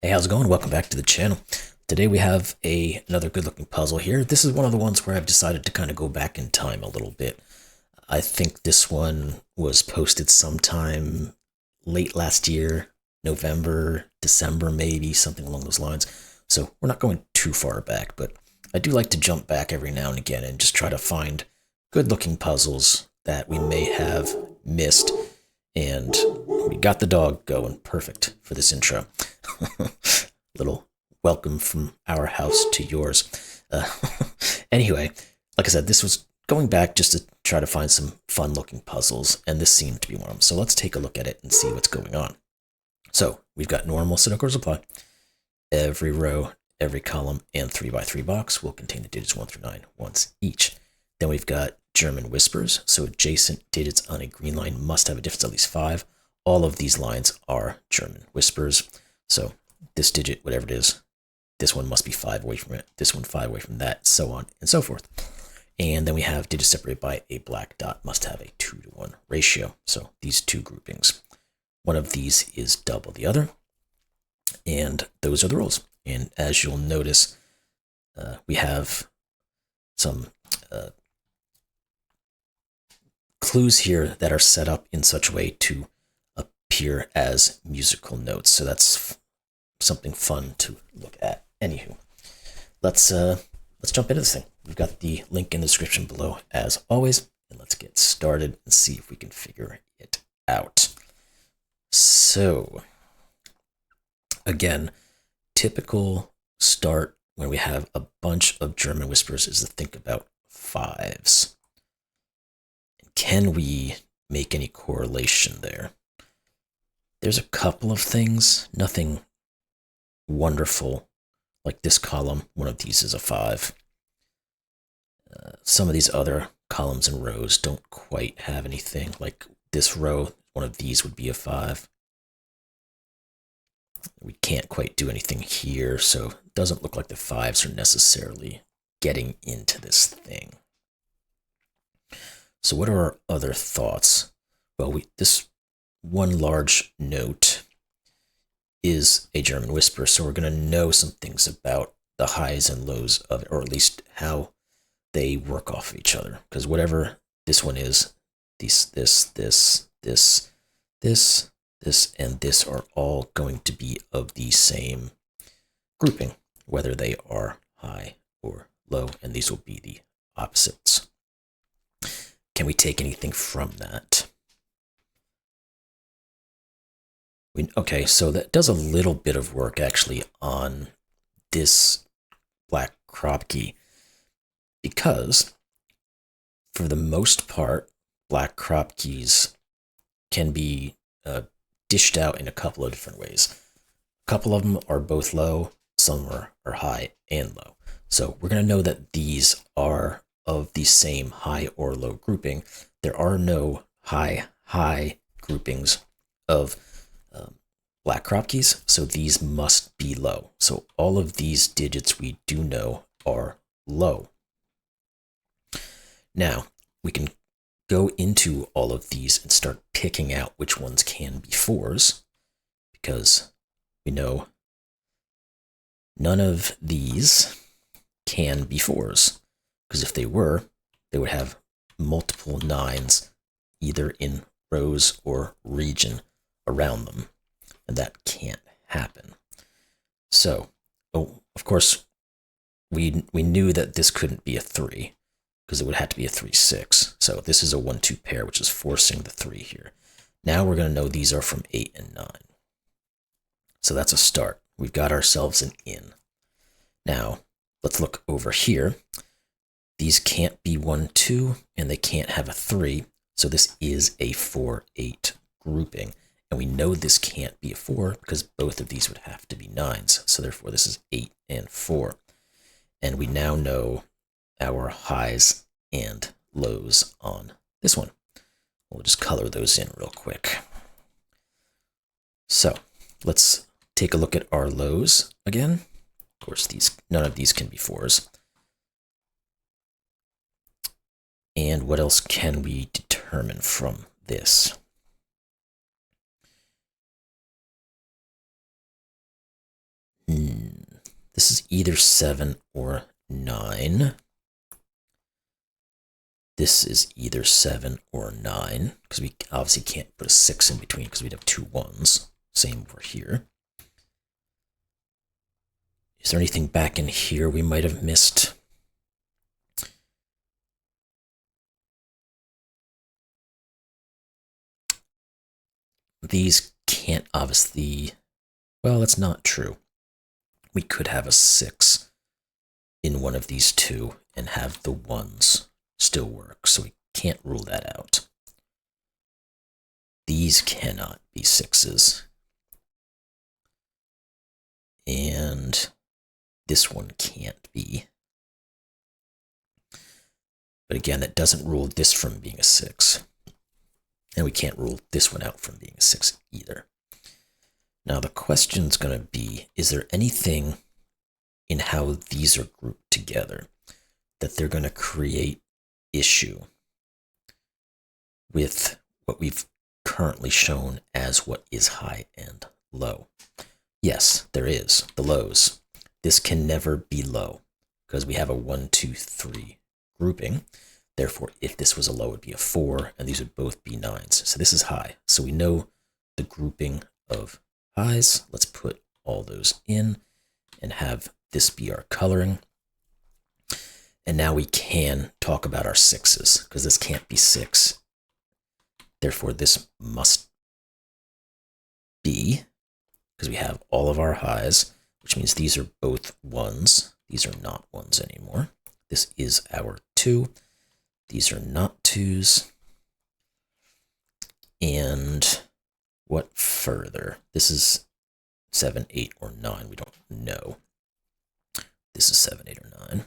Hey, how's it going? Welcome back to the channel. Today we have another good looking puzzle here. This is one of the ones where I've decided to kind of go back in time a little bit. I think this one was posted sometime late last year, November, December maybe, something along those lines. So we're not going too far back, but I do like to jump back every now and again and just try to find good looking puzzles that we may have missed. And we got the dog going perfect for this intro. Little welcome from our house to yours. Uh, anyway, like I said, this was going back just to try to find some fun looking puzzles, and this seemed to be one of them. So let's take a look at it and see what's going on. So we've got normal Sudoku Supply. Every row, every column, and 3x3 box will contain the digits 1 through 9 once each. Then we've got German whispers, so adjacent digits on a green line must have a difference of at least 5. All of these lines are German whispers. So this digit, whatever it is, this one must be 5 away from it, this one 5 away from that, so on and so forth. And then we have digits separated by a black dot must have a 2-to-1 ratio. So these two groupings. One of these is double the other. And those are the rules. And as you'll notice, we have some clues here that are set up in such a way to appear as musical notes. So that's something fun to look at. Anywho, let's jump into this thing. We've got the link in the description below as always, and let's get started and see if we can figure it out. So again, typical start when we have a bunch of German whispers is to think about 5s. Can we make any correlation there? There's a couple of things, nothing wonderful. Like this column, one of these is a 5. Some of these other columns and rows don't quite have anything. Like this row, one of these would be a 5. We can't quite do anything here, so it doesn't look like the 5s are necessarily getting into this thing. So what are our other thoughts? Well, this one large note is a German whisper, so we're going to know some things about the highs and lows of it, or at least how they work off of each other. Because whatever this one is, this, and this are all going to be of the same grouping, whether they are high or low, and these will be the opposites. Can we take anything from that? Okay, so that does a little bit of work actually on this black Kropki, because for the most part, black Kropkis can be dished out in a couple of different ways. A couple of them are both low, some are high and low. So we're going to know that these are of the same high or low grouping. There are no high groupings of black Kropkis, so these must be low. So all of these digits we do know are low. Now, we can go into all of these and start picking out which ones can be 4s, because we know none of these can be 4s, because if they were, they would have multiple 9s either in rows or region around them, and that can't happen. So, of course, we knew that this couldn't be a 3, because it would have to be a 3-6. So this is a 1-2 pair, which is forcing the 3 here. Now we're going to know these are from 8 and 9. So that's a start. We've got ourselves an in. Now, let's look over here. These can't be 1-2, and they can't have a 3. So this is a 4-8 grouping. And we know this can't be a 4 because both of these would have to be 9s. So therefore, this is 8 and 4. And we now know our highs and lows on this one. We'll just color those in real quick. So let's take a look at our lows again. Of course, none of these can be 4s. And what else can we determine from this? This is either 7 or 9. This is either 7 or 9, because we obviously can't put a 6 in between because we'd have 2 1s. Same over here. Is there anything back in here we might have missed? These can't obviously... Well, that's not true. We could have a 6 in one of these two and have the 1s still work, so we can't rule that out. These cannot be 6s. And this one can't be. But again, that doesn't rule this from being a 6. And we can't rule this one out from being a 6 either. Now the question's going to be, is there anything in how these are grouped together that they're going to create issue with what we've currently shown as what is high and low? Yes, there is. The lows. This can never be low because we have a 1, 2, 3 grouping. Therefore, if this was a low, it would be a 4, and these would both be 9s. So this is high. So we know the grouping of highs. Let's put all those in and have this be our coloring. And now we can talk about our 6s, because this can't be 6. Therefore, this must be, because we have all of our highs, which means these are both 1s. These are not 1s anymore. This is our 2. These are not 2s. And what further? This is 7, 8, or 9. We don't know. This is 7, 8, or 9.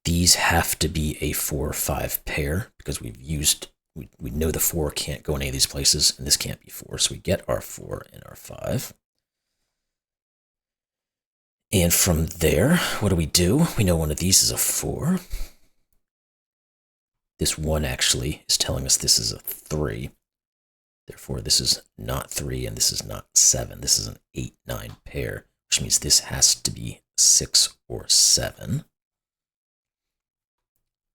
These have to be a 4 or 5 pair because we know the 4 can't go in any of these places, and this can't be 4. So we get our 4 and our 5. And from there, what do? We know one of these is a 4. This 1 actually is telling us this is a 3. Therefore, this is not 3 and this is not 7. This is an 8, 9 pair, which means this has to be 6 or 7.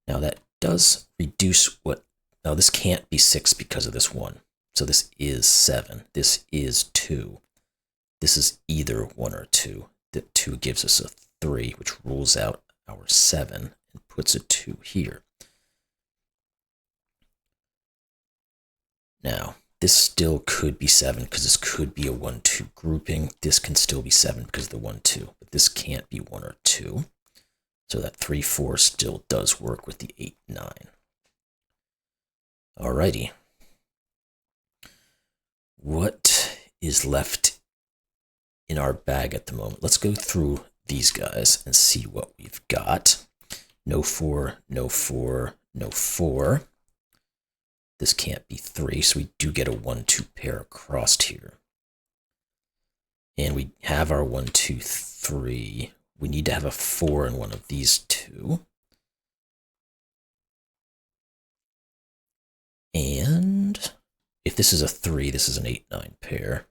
Now that does reduce what... Now this can't be 6 because of this 1. So this is 7. This is 2. This is either 1 or 2. The 2 gives us a 3, which rules out our 7 and puts a 2 here. Now, this still could be 7 because this could be a 1, 2 grouping. This can still be 7 because of the 1, 2. But this can't be 1 or 2. So that 3, 4 still does work with the 8, 9. Alrighty. What is left in our bag at the moment? Let's go through these guys and see what we've got. No 4, no 4, no 4. This can't be 3, so we do get a 1, 2 pair across here. And we have our 1, 2, 3. We need to have a 4 in one of these two. And if this is a 3, this is an 8, 9 pair,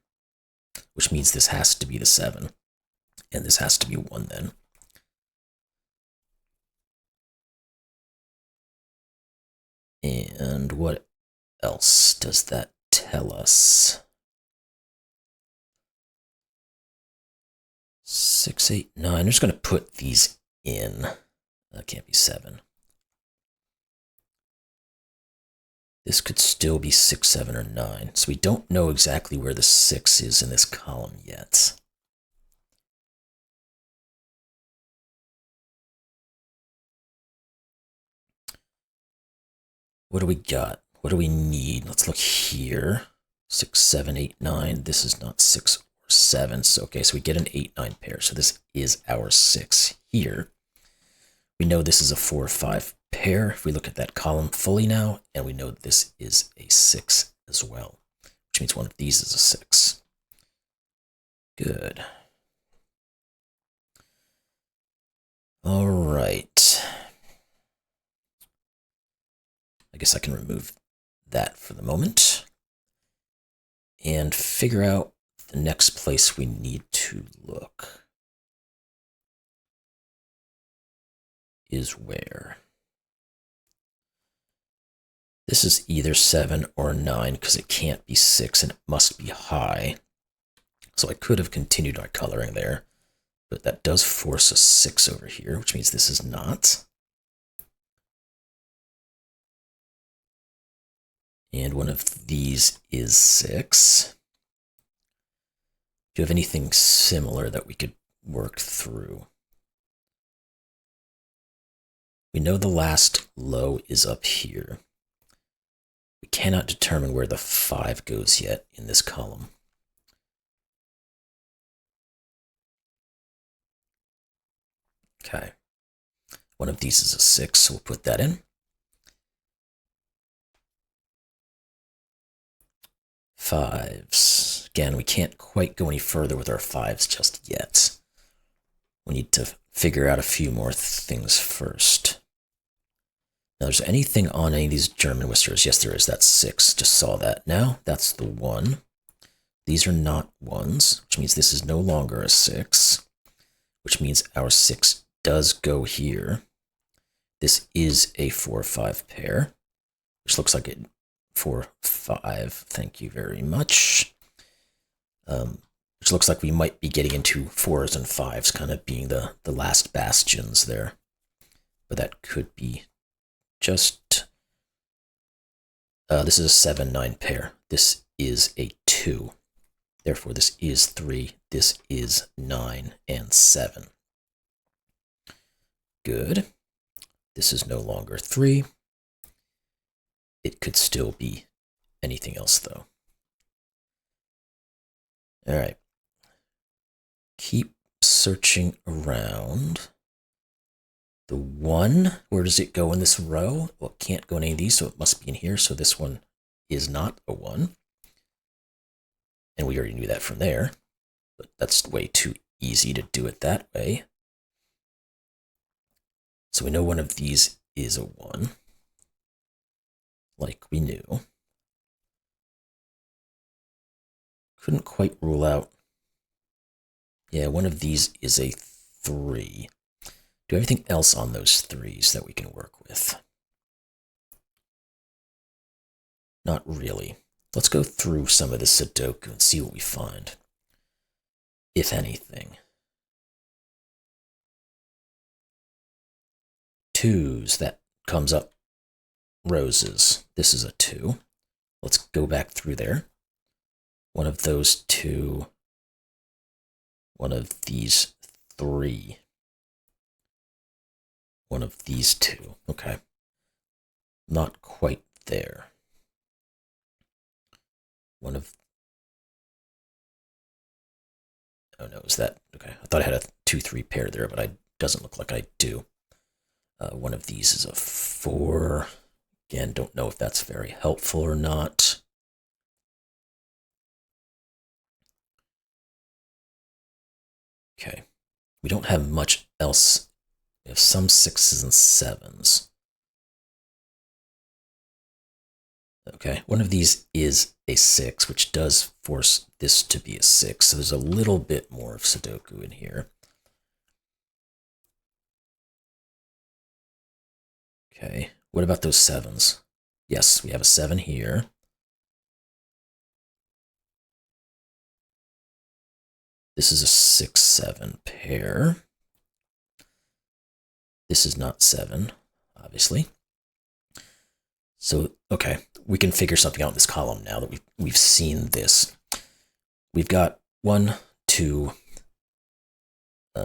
which means this has to be the 7. And this has to be 1 then. And what else does that tell us? 6, 8, 9. I'm just going to put these in. That can't be 7. This could still be 6, 7, or 9. So we don't know exactly where the 6 is in this column yet. What do we got? What do we need? Let's look here. 6, 7, 8, 9. This is not 6 or 7. So, okay, so we get an 8, 9 pair. So this is our 6 here. We know this is a 4, 5 pair. If we look at that column fully now, and we know that this is a 6 as well, which means one of these is a 6. Good. All right. I guess I can remove that for the moment and figure out the next place we need to look. is where? This is either 7 or 9 because it can't be 6 and it must be high. So I could have continued my coloring there, but that does force a 6 over here, which means this is not. And one of these is 6. Do you have anything similar that we could work through? We know the last low is up here. We cannot determine where the 5 goes yet in this column. Okay. One of these is a 6, so we'll put that in. 5s. Again, we can't quite go any further with our 5s just yet. We need to figure out a few more things first. Now, there's anything on any of these German whistles? Yes, there is. That's 6. Just saw that. Now, that's the 1. These are not 1s, which means this is no longer a 6, which means our 6 does go here. This is a 4-5 pair, which looks like it 4-5. Thank you very much. Which looks like we might be getting into 4s and 5s, kind of being the last bastions there. But that could be just... this is a 7-9 pair. This is a 2. Therefore, this is 3. This is 9 and 7. Good. This is no longer 3. It could still be anything else, though. All right. Keep searching around. The 1, where does it go in this row? Well, it can't go in any of these, so it must be in here. So this one is not a 1. And we already knew that from there. But that's way too easy to do it that way. So we know one of these is a 1. Like we knew. Couldn't quite rule out. Yeah, one of these is a 3. Do everything else on those 3s that we can work with? Not really. Let's go through some of the Sudoku and see what we find, if anything. 2s, that comes up roses. This is a 2. Let's go back through there. One of those 2. One of these 3. One of these 2. Okay. Not quite there. One of... Oh no, is that... Okay, I thought I had a 2-3 pair there, but it doesn't look like I do. One of these is a 4. Again, don't know if that's very helpful or not. Okay. We don't have much else. We have some 6s and 7s. Okay, one of these is a 6, which does force this to be a 6. So there's a little bit more of Sudoku in here. Okay, what about those 7s? Yes, we have a 7 here. This is a 6-7 pair. This is not 7, obviously. So, okay, we can figure something out in this column now that we've seen this. We've got 1, 2,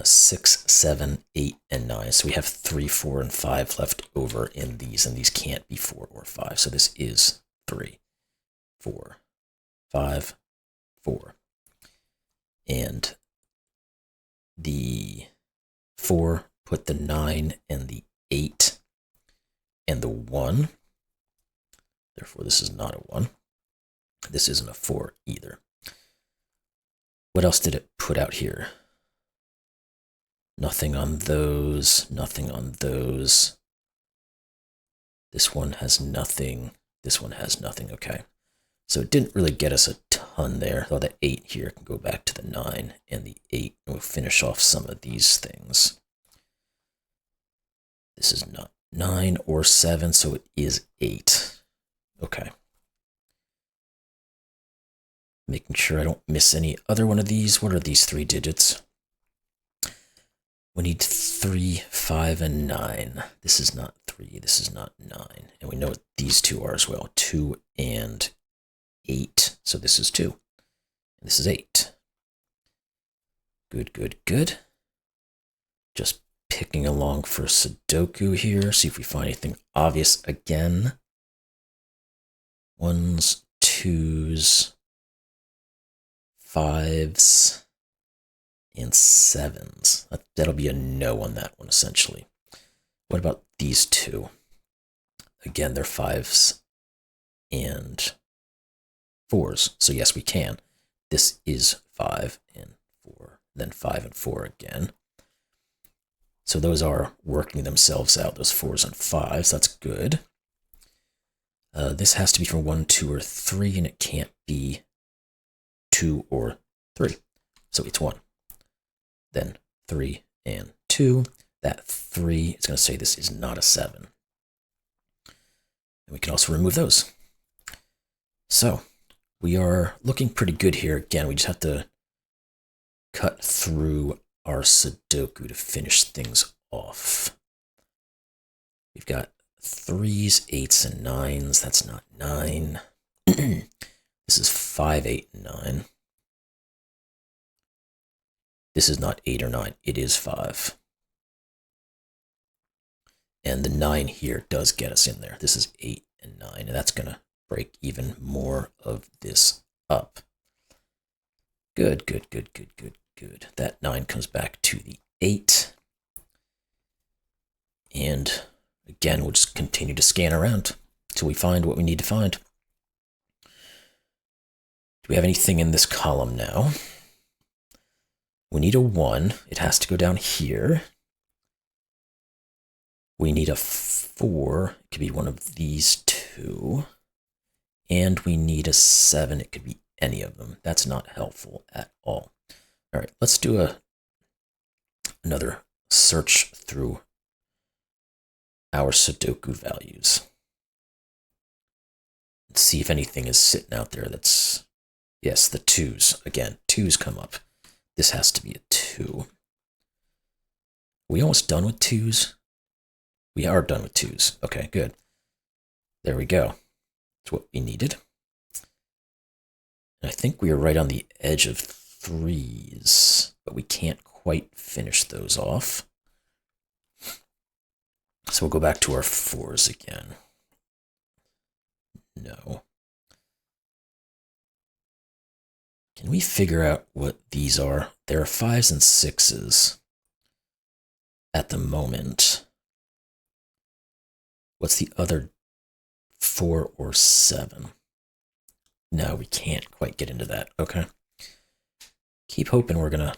6, 7, 8, and 9. So we have 3, 4, and 5 left over in these, and these can't be 4 or 5. So this is 3, 4, 5, 4. And the 4 put the 9 and the 8 and the 1. Therefore, this is not a 1. This isn't a 4 either. What else did it put out here? Nothing on those, nothing on those. This one has nothing. This one has nothing. Okay. So it didn't really get us a ton there. Though the 8 here can go back to the 9 and the 8. And we'll finish off some of these things. This is not 9 or 7, so it is 8. Okay. Making sure I don't miss any other one of these. What are these 3 digits? We need 3, 5, and 9. This is not 3. This is not 9. And we know what these 2 are as well. 2 and 8. So this is 2. And this is 8. Good, good, good. Just picking along for Sudoku here. See if we find anything obvious again. 1s, 2s, 5s, and 7s. That'll be a no on that one, essentially. What about these 2? Again, they're 5s and 4s. So yes, we can. This is 5 and 4, then 5 and 4 again. So those are working themselves out, those 4s and 5s. That's good. This has to be from 1, 2, or 3, and it can't be 2 or 3. So it's 1. Then 3 and 2. That 3 is going to say this is not a 7. And we can also remove those. So we are looking pretty good here. Again, we just have to cut through our Sudoku to finish things off. We've got 3s, 8s, and 9s. That's not 9. This is 5, 8, and 9. This is not 8 or 9. It is 5. And the 9 here does get us in there. This is 8 and 9, and that's going to break even more of this up. Good, good, good, good, good, good. That 9 comes back to the 8. And again, we'll just continue to scan around until we find what we need to find. Do we have anything in this column now? We need a 1. It has to go down here. We need a 4. It could be one of these 2. And we need a 7. It could be any of them. That's not helpful at all. All right, let's do another search through our Sudoku values. Let's see if anything is sitting out there that's, yes, the 2s. Again, 2s come up. This has to be a 2. Are we almost done with 2s? We are done with 2s. Okay, good. There we go. That's what we needed. And I think we are right on the edge of 3s, but we can't quite finish those off. So we'll go back to our 4s again. No. Can we figure out what these are? There are 5s and 6s at the moment. What's the other 4 or 7? No, we can't quite get into that. Okay. Keep hoping we're going to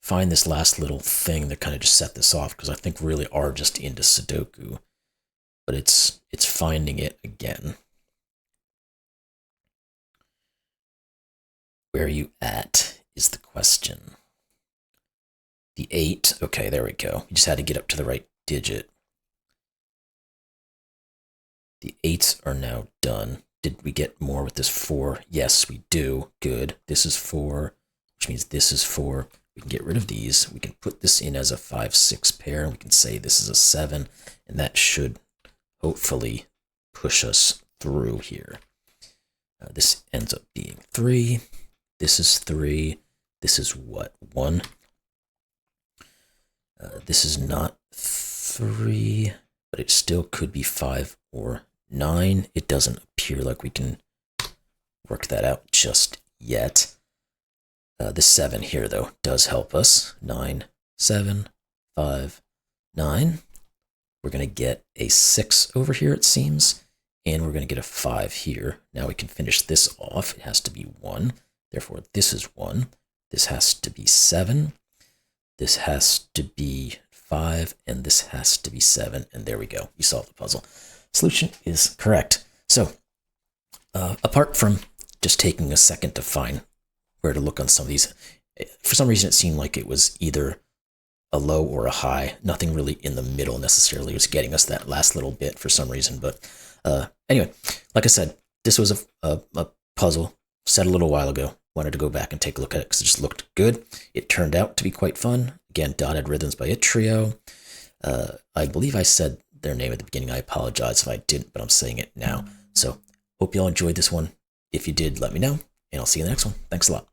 find this last little thing that kind of just set this off, because I think we really are just into Sudoku. But it's finding it again. Where are you at is the question. The 8. Okay, there we go. You just had to get up to the right digit. The 8s are now done. Did we get more with this 4? Yes, we do. Good. This is 4, which means this is 4. We can get rid of these. We can put this in as a 5-6 pair, and we can say this is a 7, and that should hopefully push us through here. This ends up being 3. This is 3. This is what? 1. This is not 3, but it still could be 5 or 9. It doesn't appear like we can work that out just yet. The 7 here, though, does help us. 9, 7, 5, 9. We're going to get a 6 over here, it seems, and we're going to get a 5 here. Now we can finish this off. It has to be 1. Therefore, this is 1. This has to be 7. This has to be 5, and this has to be 7. And there we go. We solved the puzzle. Solution is correct. So, apart from just taking a second to find where to look on some of these, for some reason it seemed like it was either a low or a high. Nothing really in the middle necessarily. It was getting us that last little bit for some reason. But anyway, like I said, this was a puzzle set a little while ago. Wanted to go back and take a look at it because it just looked good. It turned out to be quite fun. Again, Dotted Rhythms by yttrio. I believe I said their name at the beginning. I apologize if I didn't, but I'm saying it now. So hope you all enjoyed this one. If you did, let me know, and I'll see you in the next one. Thanks a lot.